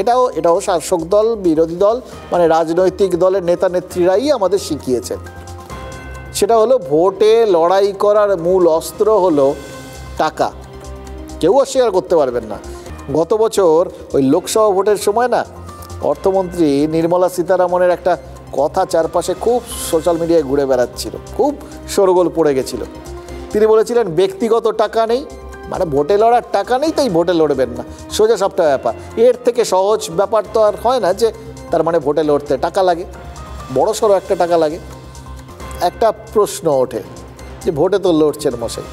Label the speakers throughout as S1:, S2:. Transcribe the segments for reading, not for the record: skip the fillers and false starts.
S1: এটাও শাসক দল বিরোধী দল মানে রাজনৈতিক দলের নেতা নেত্রীরাই আমাদের শিখিয়েছেন। সেটা হলো ভোটে লড়াই করার মূল অস্ত্র হলো টাকা, কেউ অস্বীকার করতে পারবেন না। গত বছর ওই লোকসভা ভোটের সময় না অর্থমন্ত্রী নির্মলা সীতারামনের একটা কথা চারপাশে খুব সোশ্যাল মিডিয়ায় ঘুরে বেড়াচ্ছিল, খুব শোরগোল পড়ে গেছিল। তিনি বলেছিলেন ব্যক্তিগত টাকা নেই, মানে ভোটে লড়ার টাকা নেই তাই ভোটে লড়বেন না, সোজা সবটা ব্যাপার। এর থেকে সহজ ব্যাপার তো আর হয় না যে তার মানে ভোটে লড়তে টাকা লাগে, বড় সড়ো একটা টাকা লাগে। একটা প্রশ্ন ওঠে যে ভোটে তো লড়ছেন মশাই,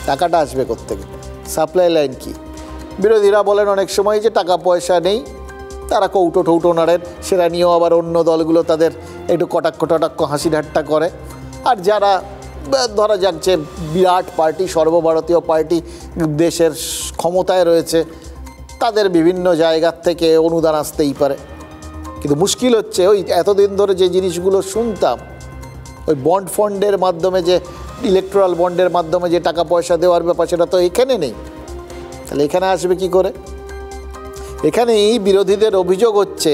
S1: টাকাটা আসবে কোত্থেকে? সাপ্লাই লাইন কি? বিরোধীরা বলেন অনেক সময় যে টাকা পয়সা নেই, তারা কৌটো টৌটো নাড়েন, সেটা নিয়েও আবার অন্য দলগুলো তাদের একটু কটাক্ষ টটাক্ষ হাসি ঠাট্টা করে। আর যারা ধরা যাক যে বিরাট পার্টি, সর্বভারতীয় পার্টি, দেশের ক্ষমতায় রয়েছে, তাদের বিভিন্ন জায়গার থেকে অনুদান আসতেই পারে। কিন্তু মুশকিল হচ্ছে ওই এতদিন ধরে যে জিনিসগুলো শুনতাম, ওই বন্ড ফন্ডের মাধ্যমে যে ইলেকট্রাল বন্ডের মাধ্যমে যে টাকা পয়সা দেওয়ার ব্যাপার, সেটা তো এখানে নেই। তাহলে এখানে আসবে কি করে? এখানেই বিরোধীদের অভিযোগ হচ্ছে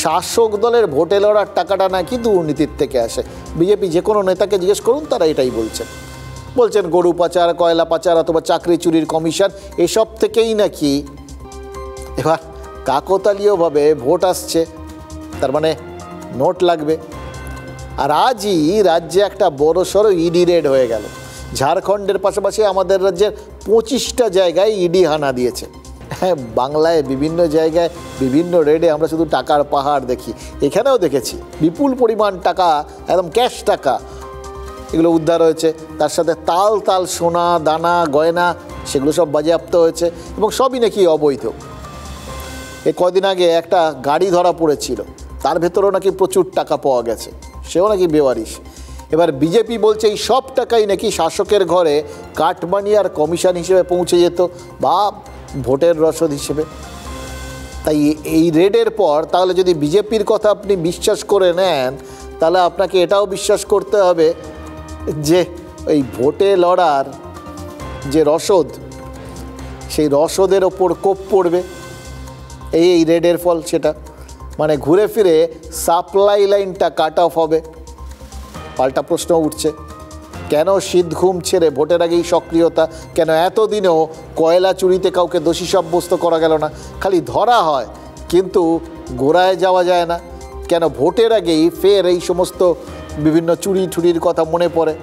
S1: শাসক দলের ভোটে লড়ার টাকাটা নাকি দুর্নীতির থেকে আসে। বিজেপি যে কোনো নেতাকে জিজ্ঞেস করুন, তারা এটাই বলছেন গরু পাচার, কয়লা পাচার অথবা চাকরি চুরির কমিশন, এসব থেকেই নাকি এবার কাকতালীয়ভাবে ভোট আসছে, তার মানে নোট লাগবে। আর আজই রাজ্যে একটা বড় সড়ো ইডি রেড হয়ে গেল। ঝাড়খণ্ডের পাশাপাশি আমাদের রাজ্যের 25টা জায়গায় ইডি হানা দিয়েছে। হ্যাঁ, বাংলায় বিভিন্ন জায়গায় বিভিন্ন রেডে আমরা শুধু টাকার পাহাড় দেখি, এখানেও দেখেছি বিপুল পরিমাণ টাকা, একদম ক্যাশ টাকা এগুলো উদ্ধার হয়েছে। তার সাথে তাল তাল সোনা দানা গয়না সেগুলো সব বাজেয়াপ্ত হয়েছে এবং সবই নাকি অবৈধ। কদিন আগে একটা গাড়ি ধরা পড়েছিল, তার ভেতরেও নাকি প্রচুর টাকা পাওয়া গেছে, সেও নাকি বেওয়ারিশ। এবার বিজেপি বলছে এই সব টাকাই নাকি শাসকের ঘরে কাটমানি আর কমিশন হিসেবে পৌঁছে যেত বা ভোটের রসদ হিসেবে। তাই এই রেডের পর তাহলে যদি বিজেপির কথা আপনি বিশ্বাস করে নেন, তাহলে আপনাকে এটাও বিশ্বাস করতে হবে যে এই ভোটে লড়ার যে রসদ, সেই রসদের ওপর কোপ পড়বে এই রেডের ফল। সেটা মানে ঘুরে ফিরে সাপ্লাই লাইনটা কাট অফ হবে। পাল্টা প্রশ্ন উঠছে, কেন শীত ঘুম ছেড়ে ভোটের আগেই সক্রিয়তা? কেন এতদিনেও কয়লা চুরিতে কাউকে দোষী সাব্যস্ত করা গেল না? খালি ধরা হয় কিন্তু গোড়ায় যাওয়া যায় না। কেন ভোটের আগেই ফের এই সমস্ত বিভিন্ন চুরি ঠুরির কথা মনে পড়ে?